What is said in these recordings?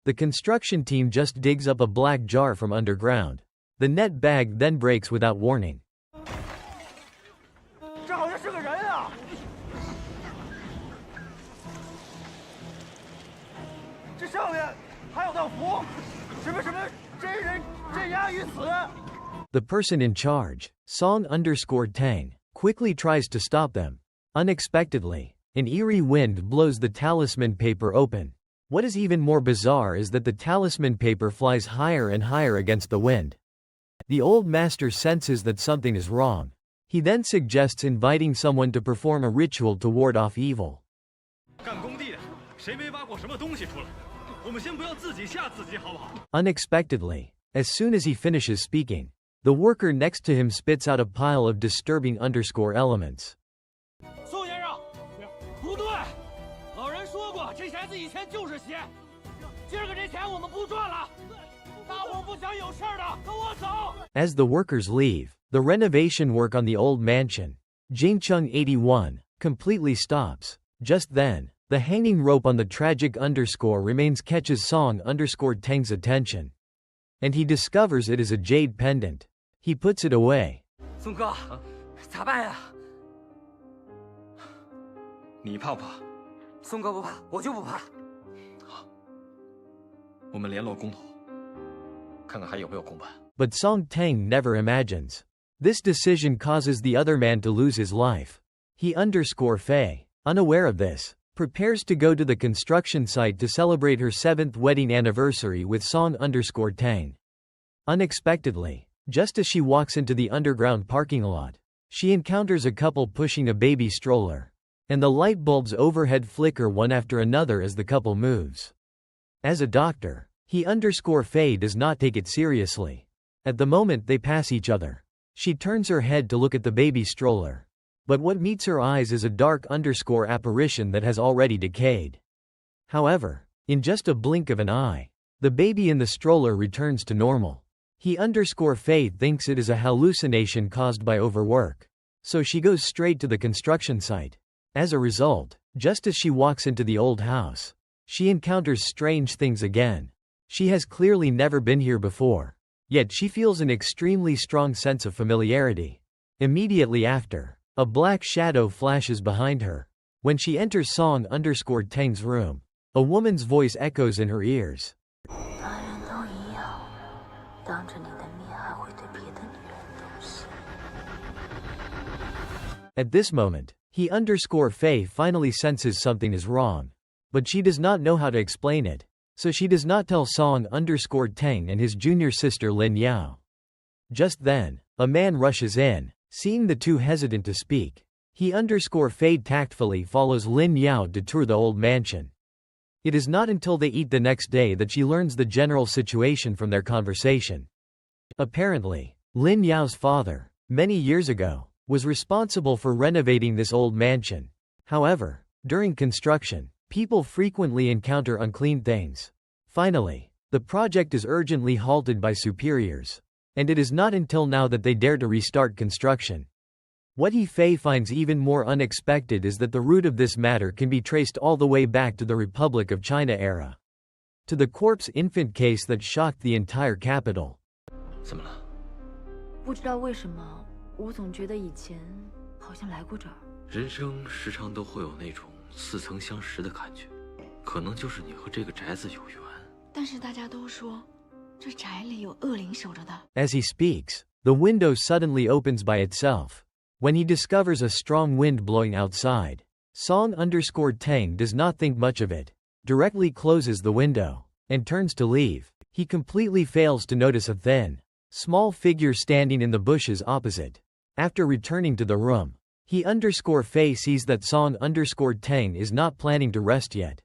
The construction team just digs up a black jar from underground. The net bag then breaks without warning. The person in charge, Song_Tang, quickly tries to stop them. Unexpectedly, an eerie wind blows the talisman paper open. What is even more bizarre is that the talisman paper flies higher and higher against the wind. The old master senses that something is wrong. He then suggests inviting someone to perform a ritual to ward off evil. Unexpectedly, as soon as he finishes speaking, the worker next to him spits out a pile of disturbing elements. As the workers leave, the renovation work on the old mansion, Jingcheng 81, completely stops. Just then, the hanging rope on the tragic underscore remains catches Song_Tang's attention. And he discovers it is a jade pendant. He puts it away. 宋哥，咋办呀？你怕不怕？宋哥不怕，我就不怕。好，我们联络工头，看看还有没有公办。But Song Tang never imagines. This decision causes the other man to lose his life. He_Fei, unaware of this, prepares to go to the construction site to celebrate her 7th wedding anniversary with Song_Tang. Unexpectedly, just as she walks into the underground parking lot, she encounters a couple pushing a baby stroller. And the light bulbs overhead flicker one after another as the couple moves. As a doctor, he_Fei does not take it seriously. At the moment they pass each other, she turns her head to look at the baby stroller. But what meets her eyes is a dark_ apparition that has already decayed. However, in just a blink of an eye, the baby in the stroller returns to normal. He_Fei thinks it is a hallucination caused by overwork. So she goes straight to the construction site. As a result, just as she walks into the old house, she encounters strange things again. She has clearly never been here before. Yet she feels an extremely strong sense of familiarity. Immediately after, a black shadow flashes behind her. When she enters Song_Tang's room, a woman's voice echoes in her ears. At this moment, he_Fei finally senses something is wrong. But she does not know how to explain it. So she does not tell Song_Tang and his junior sister Lin Yao. Just then, a man rushes in. Seeing the two hesitant to speak, he_Fei tactfully follows Lin Yao to tour the old mansion. It is not until they eat the next day that she learns the general situation from their conversation. Apparently, Lin Yao's father, many years ago, was responsible for renovating this old mansion. However, during construction, people frequently encounter unclean things. Finally, the project is urgently halted by superiors. And it is not until now that they dare to restart construction. What Fei finds even more unexpected is that the root of this matter can be traced all the way back to the Republic of China era. To the corpse infant case that shocked the entire capital. 怎么了？不知道为什么，我总觉得以前好像来过这儿。人生时常都会有那种似曾相识的感觉，可能就是你和这个宅子有缘。但是大家都说。 这宅里有恶灵守着的。 As he speaks, the window suddenly opens by itself. When he discovers a strong wind blowing outside, Song_Tang does not think much of it, directly closes the window, and turns to leave. He completely fails to notice a thin, small figure standing in the bushes opposite. After returning to the room, he_Fei sees that Song_Tang is not planning to rest yet.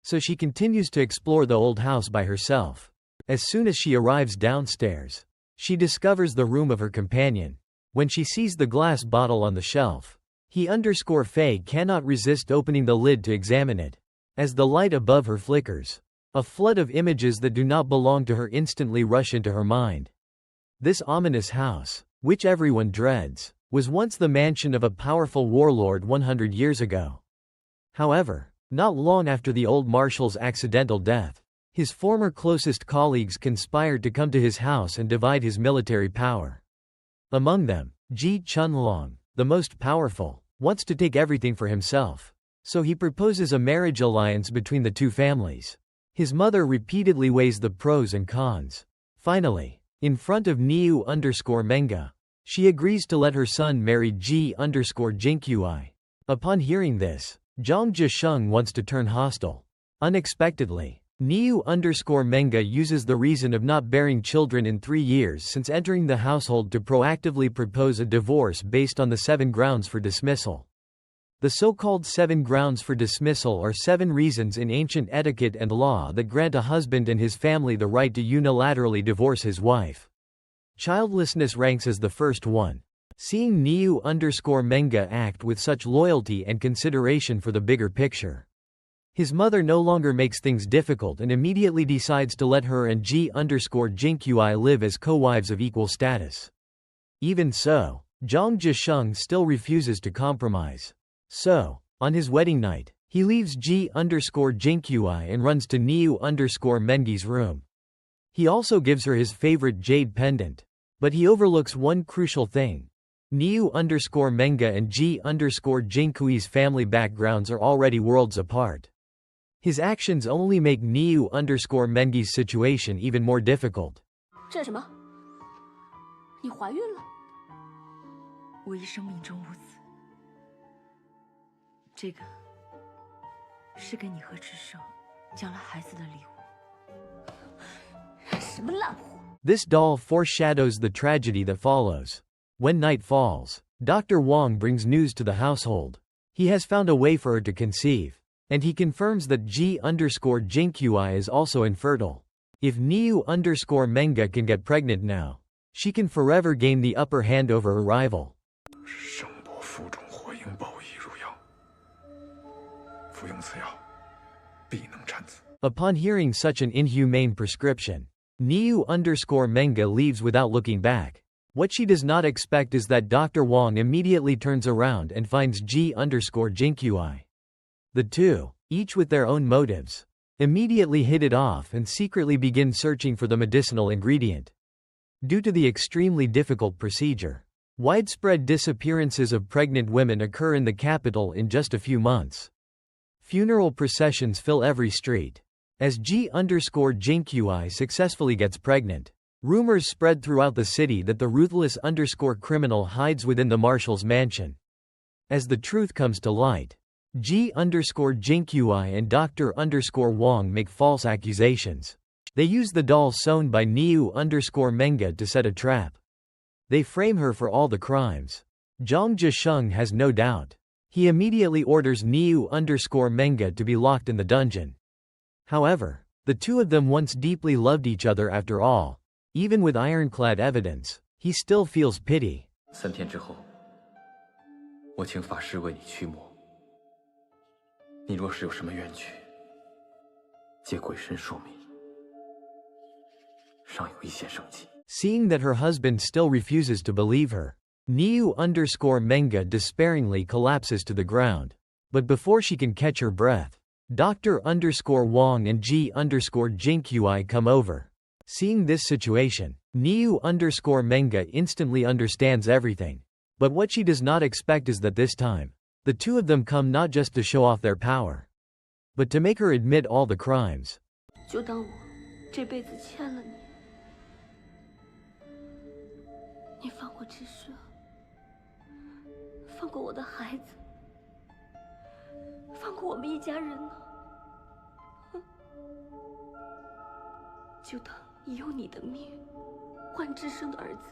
So she continues to explore the old house by herself. As soon as she arrives downstairs, she discovers the room of her companion. When she sees the glass bottle on the shelf, he_Fei cannot resist opening the lid to examine it. As the light above her flickers, a flood of images that do not belong to her instantly rush into her mind. This ominous house, which everyone dreads, was once the mansion of a powerful warlord 100 years ago. However, not long after the old marshal's accidental death, His former closest colleagues conspired to come to his house and divide his military power. Among them, Ji Chunlong, the most powerful, wants to take everything for himself. So he proposes a marriage alliance between the two families. His mother repeatedly weighs the pros and cons. Finally, in front of Niu_Menga, she agrees to let her son marry Ji_Jinqui. Upon hearing this, Zhang Zhisheng wants to turn hostile. Unexpectedly, Niu_Menga uses the reason of not bearing children in 3 years since entering the household to proactively propose a divorce based on the 7 grounds for dismissal. The so-called 7 grounds for dismissal are 7 reasons in ancient etiquette and law that grant a husband and his family the right to unilaterally divorce his wife. Childlessness ranks as the first one. Seeing Niu_Menga act with such loyalty and consideration for the bigger picture, his mother no longer makes things difficult and immediately decides to let her and Ji_Jinqui live as co-wives of equal status. Even so, Zhang Zhisheng still refuses to compromise. So, on his wedding night, he leaves Ji_Jinqui and runs to Niu_Mengi's room. He also gives her his favorite jade pendant. But he overlooks one crucial thing. Niu_Menga and Ji_Jinqui's family backgrounds are already worlds apart. His actions only make Niu_Mengi's situation even more difficult. 这是什么？你怀孕了？我一生命中无子，这个是给你和智胜将来孩子的礼物。什么烂货！ This doll foreshadows the tragedy that follows. When night falls, Dr. Wang brings news to the household. He has found a way for her to conceive. And he confirms that Ji_Jinqui is also infertile. If Niu_Menga can get pregnant now, she can forever gain the upper hand over her rival. Upon hearing such an inhumane prescription, Niu_Menga leaves without looking back. What she does not expect is that Dr. Wang immediately turns around and finds Ji_Jinqui. The two, each with their own motives, immediately hit it off and secretly begin searching for the medicinal ingredient. Due to the extremely difficult procedure, widespread disappearances of pregnant women occur in the capital in just a few months. Funeral processions fill every street. As Ji_Jinqui successfully gets pregnant, rumors spread throughout the city that the ruthless_criminal hides within the marshal's mansion. As the truth comes to light, Ji_Jinqui and Dr_Wang make false accusations. They use the doll sewn by Niu_Menga to set a trap. They frame her for all the crimes. Zhang Zhisheng has no doubt. He immediately orders Niu_Menga to be locked in the dungeon. However, the two of them once deeply loved each other after all. Even with ironclad evidence, he still feels pity. 3天之后，我请法师为你驱魔。你若是有什么冤屈，借鬼神说明，尚有一线生机。 Seeing that her husband still refuses to believe her, Niu_Menga despairingly collapses to the ground. But before she can catch her breath, Dr_Wang and Ji_Jinqui come over. Seeing this situation, Niu_Menga instantly understands everything. But what she does not expect is that this time, the two of them come not just to show off their power, but to make her admit all the crimes. 就当我这辈子欠了你，你放过智胜，放过我的孩子，放过我们一家人呢？就当以用你的命换智胜的儿子，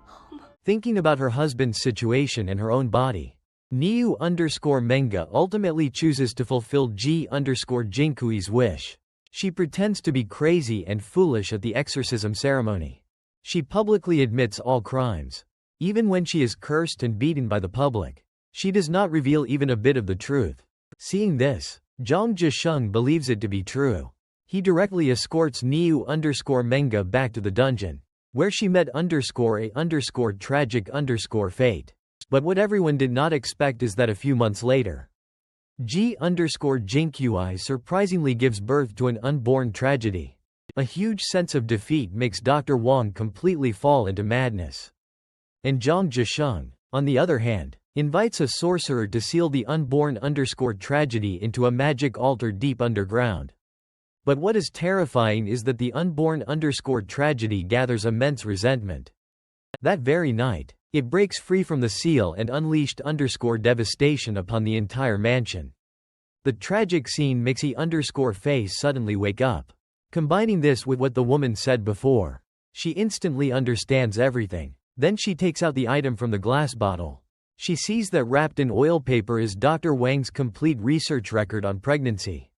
好吗？ Thinking about her husband's situation and her own body, Niu_Menga ultimately chooses to fulfill Ji_Jinqui's wish. She pretends to be crazy and foolish at the exorcism ceremony. She publicly admits all crimes. Even when she is cursed and beaten by the public, she does not reveal even a bit of the truth. Seeing this, Zhang Zhisheng believes it to be true. He directly escorts Niu_Menga back to the dungeon, where she met _a_tragic_fate. But what everyone did not expect is that a few months later, G_Jinqi surprisingly gives birth to an unborn tragedy. A huge sense of defeat makes Dr. Wang completely fall into madness. And Zhang Zhisheng, on the other hand, invites a sorcerer to seal the unborn_tragedy into a magic altar deep underground. But what is terrifying is that the unborn_tragedy gathers immense resentment. That very night, it breaks free from the seal and unleashed_devastation upon the entire mansion. The tragic scene makes E_Faye suddenly wake up. Combining this with what the woman said before, she instantly understands everything. Then she takes out the item from the glass bottle. She sees that wrapped in oil paper is Dr. Wang's complete research record on pregnancy.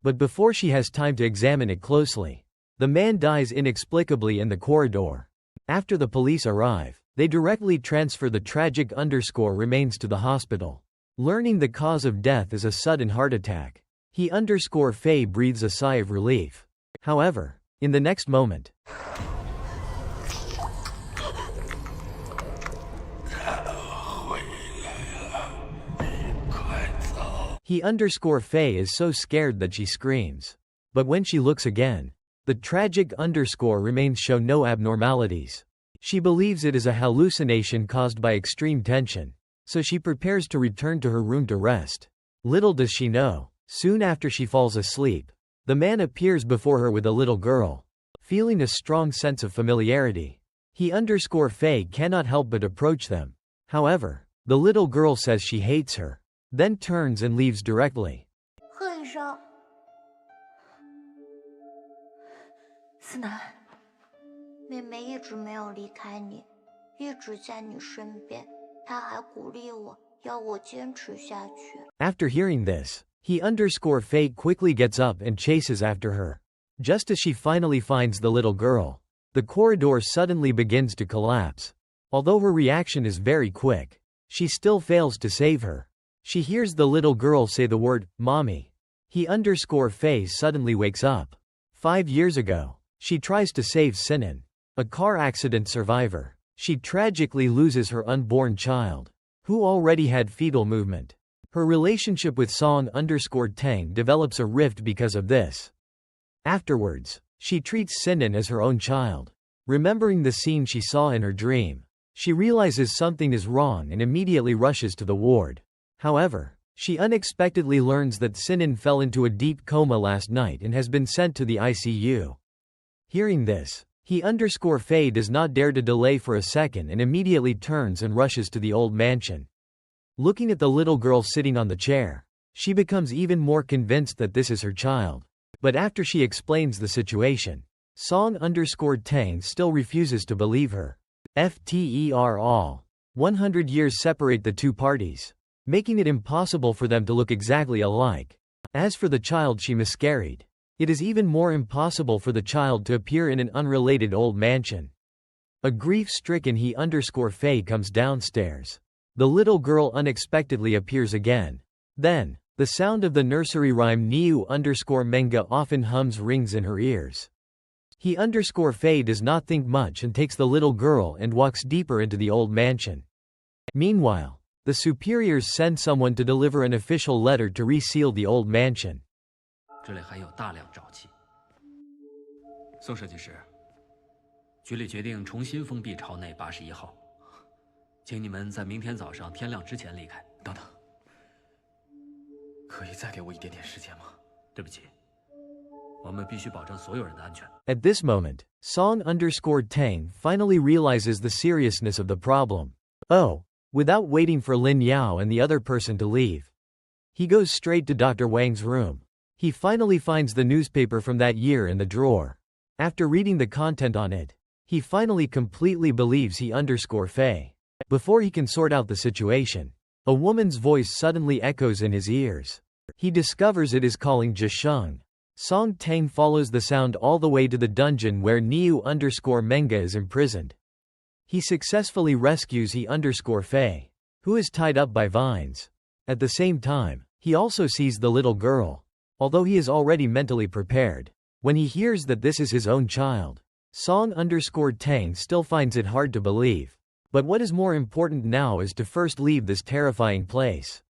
But before she has time to examine it closely, the man dies inexplicably in the corridor. After the police arrive, they directly transfer the tragic_remains to the hospital. Learning the cause of death is a sudden heart attack, He_Faye breathes a sigh of relief. However, in the next moment, He_Faye is so scared that she screams. But when she looks again, the tragic_remains show no abnormalities. She believes it is a hallucination caused by extreme tension, so she prepares to return to her room to rest. Little does she know, soon after she falls asleep, the man appears before her with a little girl. Feeling a strong sense of familiarity, He_Faye cannot help but approach them. However, the little girl says she hates her, then turns and leaves directly. 恨上。思南，妹妹一直没有离开你，一直在你身边。她还鼓励我，要我坚持下去。 After hearing this, He_Faye quickly gets up and chases after her. Just as she finally finds the little girl, the corridor suddenly begins to collapse. Although her reaction is very quick, she still fails to save her. She hears the little girl say the word, "Mommy." He_Faye suddenly wakes up. 5 years ago, she tries to save Sinan, a car accident survivor. She tragically loses her unborn child, who already had fetal movement. Her relationship with Song_Tang develops a rift because of this. Afterwards, she treats Sinan as her own child. Remembering the scene she saw in her dream, she realizes something is wrong and immediately rushes to the ward. However, she unexpectedly learns that Sinan fell into a deep coma last night and has been sent to the ICU. Hearing this, He_Faye does not dare to delay for a second and immediately turns and rushes to the old mansion. Looking at the little girl sitting on the chair, she becomes even more convinced that this is her child. But after she explains the situation, Song_Tang still refuses to believe her. After all, 100 years separate the two parties, making it impossible for them to look exactly alike. As for the child she miscarried, it is even more impossible for the child to appear in an unrelated old mansion. A grief-stricken He_Faye comes downstairs. The little girl unexpectedly appears again. Then, the sound of the nursery rhyme Niu_Menga often hums rings in her ears. He_Faye does not think much and takes the little girl and walks deeper into the old mansion. Meanwhile, the superiors send someone to deliver an official letter to reseal the old mansion. 这里还有大量沼气。宋设计师，局里决定重新封闭朝内81号，请你们在明天早上天亮之前离开。等等，可以再给我一点点时间吗？对不起，我们必须保证所有人的安全。 At this moment, Song_Tang finally realizes the seriousness of the problem. Oh, without waiting for Lin Yao and the other person to leave, he goes straight to Dr. Wang's room. He finally finds the newspaper from that year in the drawer. After reading the content on it, he finally completely believes He_Faye. Before he can sort out the situation, a woman's voice suddenly echoes in his ears. He discovers it is calling Zhisheng. Song Tang follows the sound all the way to the dungeon where Niu_Menga is imprisoned. He successfully rescues He_Faye, who is tied up by vines. At the same time, he also sees the little girl. Although he is already mentally prepared, when he hears that this is his own child, Song_Tang still finds it hard to believe. But what is more important now is to first leave this terrifying place.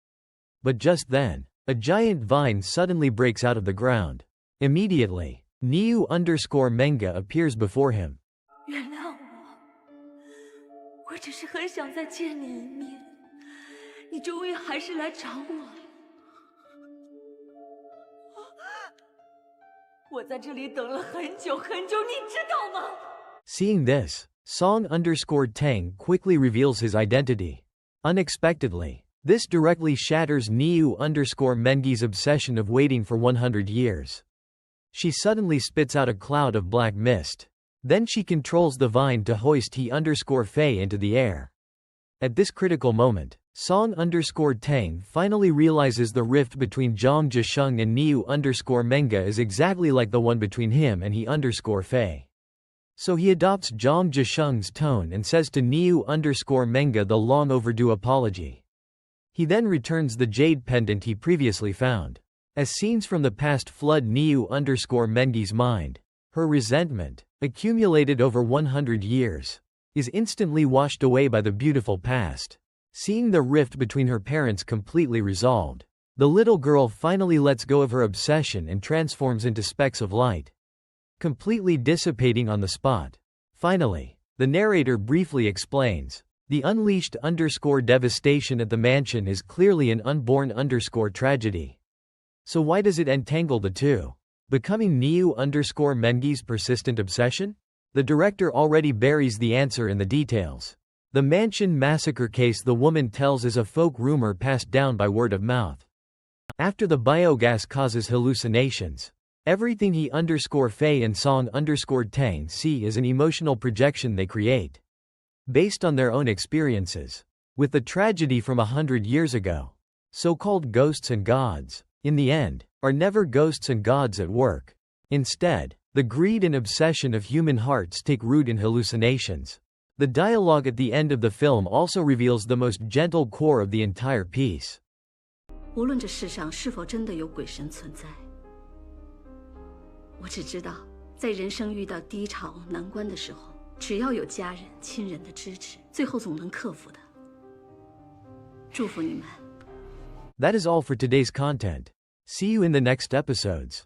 But just then, A giant vine suddenly breaks out of the ground. Immediately, Niu_Menga appears before him. 原谅我，我只是很想再见你一面。你终于还是来找我。我在这里等了很久很久，你知道吗？ Seeing this, Song_Tang quickly reveals his identity. Unexpectedly, this directly shatters Niu_Mengi's obsession of waiting for 100 years. She suddenly spits out a cloud of black mist. Then she controls the vine to hoist He_Fei into the air. At this critical moment, Song_Tang finally realizes the rift between Zhang Zhisheng and Niu_Menga is exactly like the one between him and He_Fei. So he adopts Zhang Zhisheng's tone and says to Niu_Menga the long overdue apology. He then returns the jade pendant he previously found. As scenes from the past flood Niu_Mengi's mind, her resentment, accumulated over 100 years, is instantly washed away by the beautiful past. Seeing the rift between her parents completely resolved, the little girl finally lets go of her obsession and transforms into specks of light, completely dissipating on the spot. Finally, the narrator briefly explains, the unleashed_devastation at the mansion is clearly an unborn_tragedy. So why does it entangle the two? Becoming Niu_Mengi's persistent obsession? The director already buries the answer in the details. The mansion massacre case the woman tells is a folk rumor passed down by word of mouth. After the biogas causes hallucinations, everything He_Fei and Song_Tang see is an emotional projection they create, based on their own experiences with the tragedy from 100 years ago. So-called ghosts and gods, in the end, are never ghosts and gods at work. Instead, the greed and obsession of human hearts take root in hallucinations. The dialogue at the end of the film also reveals the most gentle core of the entire piece. 无论这世上是否真的有鬼神存在，我只知道，在人生遇到低潮难关的时候，只要有家人、亲人的支持，最后总能克服的。祝福你们。 That is all for today's content. See you in the next episodes.